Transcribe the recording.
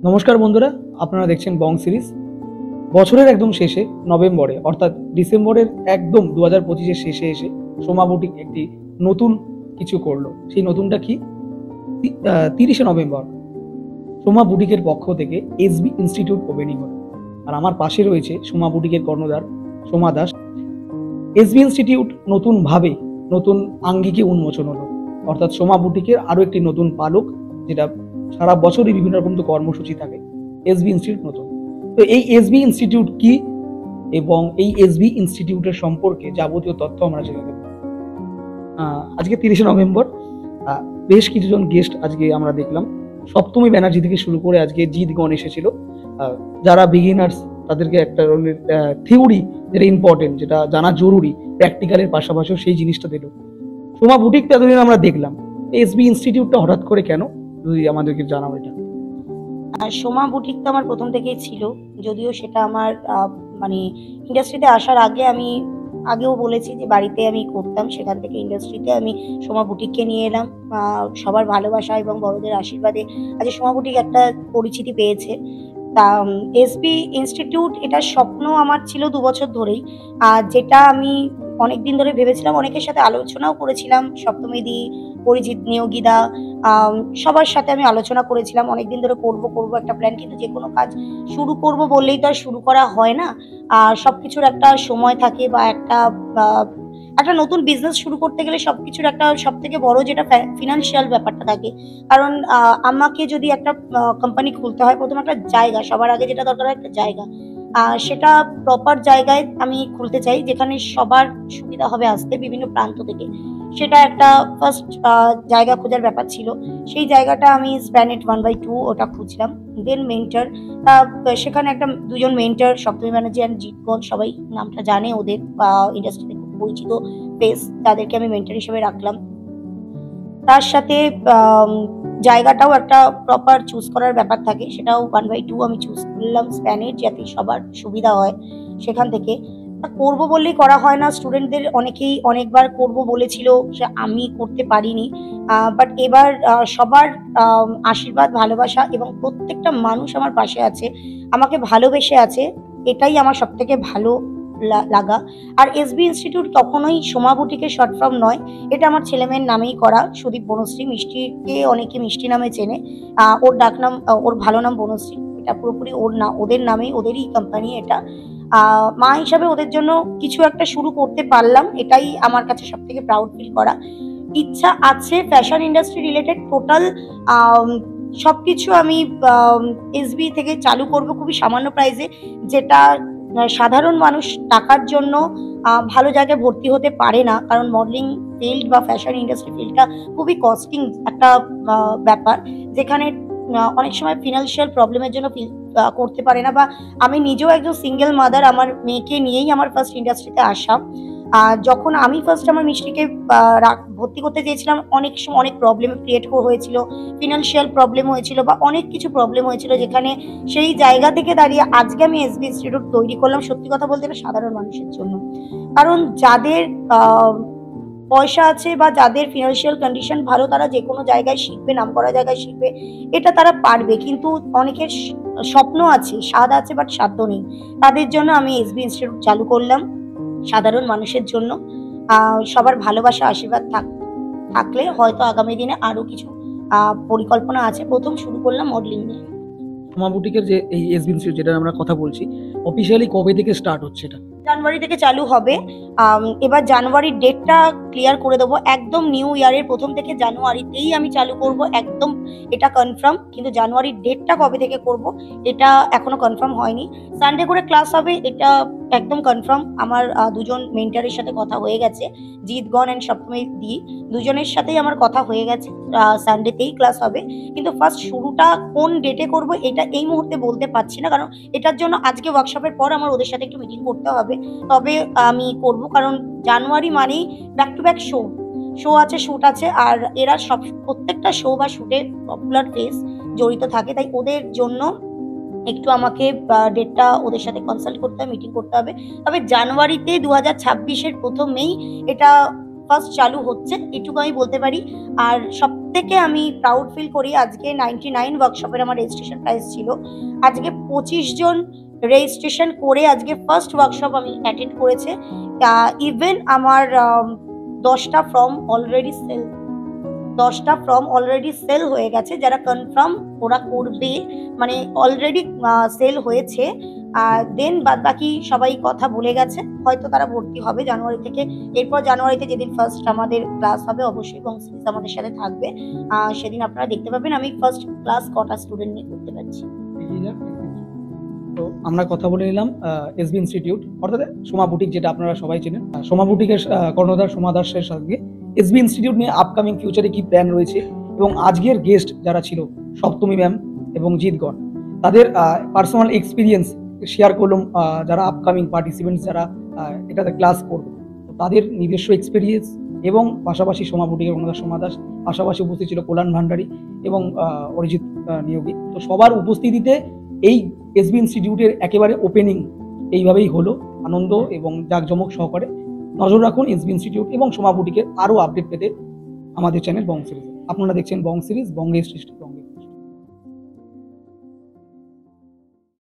নমস্কার বন্ধুরা, আপনারা দেখছেন বং সিরিজ। বছরের একদম শেষে নভেম্বরে অর্থাৎ ডিসেম্বরের একদম 2025-এর শেষে এসে সোমা বুটিক একটি নতুন কিছু করলো। সেই নতুনটা কি? 30শে নভেম্বর সোমা বুটিকের পক্ষ থেকে এসবি ইনস্টিটিউট ওপেনিং হলো। আর আমার পাশে রয়েছে সোমা বুটিকের কর্ণধার সোমা দাস। এসবি ইনস্টিটিউট নতুনভাবে নতুন আঙ্গিকে উন্মোচন হলো, অর্থাৎ সোমা বুটিকের আরো একটি নতুন পালক, যেটা সারা বছরই বিভিন্ন রকম তো কর্মসূচি থাকে। এসবি ইনস্টিটিউট নতুন। তো এই এসবি ইনস্টিটিউট কি এবং এই এসবি ইনস্টিটিউটের সম্পর্কে যাবতীয় তথ্য আমরা জেনে নেব। আজকে 30শে নভেম্বর, বেশ কিছুজন গেস্ট আজকে আমরা দেখলাম। সপ্তমী ব্যানার্জি থেকে শুরু করে আজকে জিৎগণ এসেছিল। যারা বিগিনার্স তাদেরকে একটা থিওরি যেটা ইম্পর্টেন্ট, যেটা জানা জরুরি, প্র্যাকটিক্যালের পাশাপাশিও সেই জিনিসটা দিল। সোমা বুটিকটা এতদিন আমরা দেখলাম, এসবি ইনস্টিটিউটটা হঠাৎ করে কেন, যদি আমাদেরকে জানাও এটা। সোমা বুটিক তো আমার প্রথম থেকেই ছিল, যদিও সেটা আমার মানে ইন্ডাস্ট্রিতে আসার আগে আমি আগেও বলেছি যে বাড়িতে আমি করতাম, সেখান থেকে ইন্ডাস্ট্রিতে আমি সোমা বুটিককে নিয়ে এলাম। সবার ভালোবাসা এবং বড়দের আশীর্বাদে আজ সোমা বুটিক একটা পরিচিতি পেয়েছে। তা এসবি ইনস্টিটিউট এটার স্বপ্ন আমার ছিল 2 বছর ধরেই, যেটা আমি অনেকদিন ধরে ভেবেছিলাম, অনেকের সাথে আলোচনাও করেছিলাম, সপ্তমীদি, পরিচিত, নিয়োগীদা, সবার সাথে আমি আলোচনা করেছিলাম অনেকদিন ধরে করব একটা প্ল্যান। কিন্তু যে কোনো কাজ শুরু করব বললেই তো আর শুরু করা হয় না। সবকিছুর একটা সময় থাকে বা একটা নতুন বিজনেস শুরু করতে গেলে সবকিছুর একটা সবথেকে বড় যেটা ফিনান্সিয়াল ব্যাপারটা থাকে। কারণ আমাকে যদি একটা কোম্পানি খুলতে হয়, প্রথমে একটা জায়গা, সবার আগে যেটা দরকার হয় একটা জায়গা। সেটা প্রপার জায়গায় আমি খুলতে চাই, যেখানে সবার সুবিধা হবে আসতে বিভিন্ন প্রান্ত থেকে। সেটা একটা ফার্স্ট জায়গা খোঁজার ব্যাপার ছিল। সেই জায়গাটা আমি স্প্যানেট 1/2 ওটা খুঁজলাম। দেন মেন্টর, সেখানে দুজন মেন্টর, সপ্তমী ব্যানার্জি অ্যান্ড জিৎগণ, সবাই নামটা জানে, ওদের ইন্ডাস্ট্রিতে খুব পরিচিত ফেস, তাদেরকে আমি মেন্টর হিসেবে রাখলাম। তার সাথে জায়গাটাও একটা প্রপার চুজ করার ব্যাপার থাকে, সেটাও 1/2 আমি চুজ করলাম স্প্যানেট, যাতে সবার সুবিধা হয়। সেখান থেকে করবো বললেই করা হয় না, স্টুডেন্টদের অনেকেই অনেকবার করব বলেছিল, সে আমি করতে পারিনি। বাট এবার সবার আশীর্বাদ, ভালোবাসা এবং প্রত্যেকটা মানুষ আমার পাশে আছে, আমাকে ভালোবেসে আছে, এটাই আমার সব থেকে ভালো লাগা। আর এসবি ইনস্টিটিউট কখনোই সোমা বুটিকের শর্ট ফর্ম নয়, এটা আমার ছেলেমেয়ের নামেই করা। সুদীপ বনশ্রী, মিষ্টিকে অনেকে মিষ্টি নামে চেনে, ওর ডাকনাম, ওর ভালো নাম বনশ্রী। এটা পুরোপুরি ওদের নামেই, ওদেরই কোম্পানি এটা। মা হিসাবে ওদের জন্য কিছু একটা শুরু করতে পারলাম, এটাই আমার কাছে সব থেকে প্রাউড ফিল করা। ইচ্ছা আছে ফ্যাশন ইন্ডাস্ট্রি রিলেটেড টোটাল সবকিছু আমি এসবি থেকে চালু করব খুবই সামান্য প্রাইসে, যেটা সাধারণ মানুষ টাকার জন্য ভালো জায়গায় ভর্তি হতে পারে না। কারণ মডেলিং ফিল্ড বা ফ্যাশন ইন্ডাস্ট্রি ফিল্ডটা খুবই কস্টিং একটা ব্যাপার, যেখানে অনেক সময় ফিনান্সিয়াল প্রবলেমের জন্য করতে পারে না। বা আমি নিজেও একজন সিঙ্গেল মাদার, আমার মেয়েকে নিয়েই আমার ফার্স্ট ইন্ডাস্ট্রিতে আসা। যখন আমি ফার্স্ট আমার মিষ্টিকে ভর্তি করতে চেয়েছিলাম, অনেক সময় অনেক প্রবলেম ক্রিয়েট হয়েছিল, ফিনান্সিয়াল প্রবলেম হয়েছিল বা অনেক কিছু প্রবলেম হয়েছিল, যেখানে সেই জায়গা থেকে দাঁড়িয়ে আজকে আমি এসবি ইনস্টিটিউট তৈরি করলাম, সত্যি কথা বলতে এটা সাধারণ মানুষের জন্য। কারণ যাদের পয়সা আছে বা যাদের ফিনান্সিয়াল কন্ডিশন ভালো, তারা যে কোনো জায়গায় শিখবে, নামকরা জায়গায় শিখবে, এটা তারা পারবে। কিন্তু অনেকের স্বপ্ন আছে, স্বাদ আছে, বাট সাধ্য নেই, তাদের জন্য আমি এসবি ইনস্টিটিউট চালু করলাম, সাধারণ মানুষের জন্য। সবার ভালোবাসা, আশীর্বাদ থাকলে হয়তো আগামী দিনে আরো কিছু পরিকল্পনা আছে। প্রথম শুরু করলাম মডেলিং নিয়ে। সোমা বুটিকের যে এই এসবি ইনস্টিটিউট, যেটা আমরা কথা বলছি, অফিসিয়ালি কবে থেকে স্টার্ট হচ্ছে? এটা জানুয়ারি থেকে চালু হবে। এবার জানুয়ারির ডেটটা ক্লিয়ার করে দেবো, একদম নিউ ইয়ারের প্রথম থেকে জানুয়ারিতেই আমি চালু করব, একদম এটা কনফার্ম। কিন্তু জানুয়ারির ডেটটা কবে থেকে করব এটা এখনো কনফার্ম হয়নি। সানডে করে ক্লাস হবে, এটা একদম কনফার্ম। আমার দুজন মেন্টারের সাথে কথা হয়ে গেছে, জিৎগণ অ্যান্ড সপ্তমী দি, দুজনের সাথেই আমার কথা হয়ে গেছে, সানডেতেই ক্লাস হবে। কিন্তু ফার্স্ট শুরুটা কোন ডেটে করব এটা এই মুহূর্তে বলতে পারছি না, কারণ এটার জন্য আজকে ওয়ার্কশপের পর আমার ওদের সাথে একটু মিটিং করতে হবে, তবে আমি করব। কারণ জানুয়ারি মানেই ব্যাক টু ব্যাক শো আছে, শুট আছে, আর এরা প্রত্যেকটা শো বা শুটে পপুলার ফেস জড়িত থাকে, তাই ওদের জন্য একটু আমাকে ডেটটা ওদের সাথে কনসাল্ট করতে হবে, মিটিং করতে হবে। তবে জানুয়ারিতে 2026-এর প্রথমেই এটা ফার্স্ট চালু হচ্ছে, এটুকু আমি বলতে পারি। আর সব প্রত্যেকে আমি প্রাউড ফিল করি। আজকে 99 ওয়ার্কশপের আমার রেজিস্ট্রেশন প্রাইস ছিল। আজকে 25 জন রেজিস্ট্রেশন করে আজকে ফার্স্ট ওয়ার্কশপ আমি অ্যাটেন্ড করেছে। ইভেন আমার 10টা ফর্ম অলরেডি সেল 10টা ফর্ম অলরেডি সেল হয়ে গেছে, যারা কনফার্ম ওরা করবে, মানে অলরেডি সেল হয়েছে। দেন বাদ বাকি সবাই কথা বলে গেছে, হয়তো তারা ভর্তি হবে জানুয়ারি থেকে। এরপর জানুয়ারিতে যেদিন ফার্স্ট আমাদের ক্লাস হবে অবশ্যই বং সিরিজ আমাদের সাথে থাকবে। সেদিন আপনারা দেখতে পাবেন আমি ফার্স্ট ক্লাস কটা স্টুডেন্ট নিয়ে করতে পারছি। তো আমরা কথা বলে নিলাম এসবি ইনস্টিটিউট অর্থাৎ সোমা বুটিক, যেটা আপনারা সবাই চেনেন। সোমা বুটিকের কর্ণধার সোমা দাসের সঙ্গে এসবি ইনস্টিটিউট নিয়ে আপকামিং ফিউচারে কি প্ল্যান রয়েছে, এবং আজকের গেস্ট যারা ছিল সপ্তমী ম্যাম এবং জিৎগণ, তাদের পার্সোনাল এক্সপিরিয়েন্স শেয়ার করলাম। যারা আপকামিং পার্টিসিপেন্টস যারা এটাতে ক্লাস করবে, তো তাদের নিজস্ব এক্সপিরিয়েন্স এবং পাশাপাশি সোমা বুটিকের কর্ণধার সোমা দাস, পাশাপাশি উপস্থিত ছিল কল্যাণ ভান্ডারী এবং অরিজিৎ নিয়োগী। তো সবার উপস্থিতিতে এই এসবি ইনস্টিটিউটের একেবারে ওপেনিং এইভাবেই হলো, আনন্দ এবং জাঁকজমক সহকারে। নজর রাখুন এসবি ইনস্টিটিউট এবং সোমা বুটিকের আরও আপডেট পেতে আমাদের চ্যানেল বং সিরিজ। আপনারা দেখছেন বং সিরিজ, বঙ্গের সৃষ্টি বঙ্গে।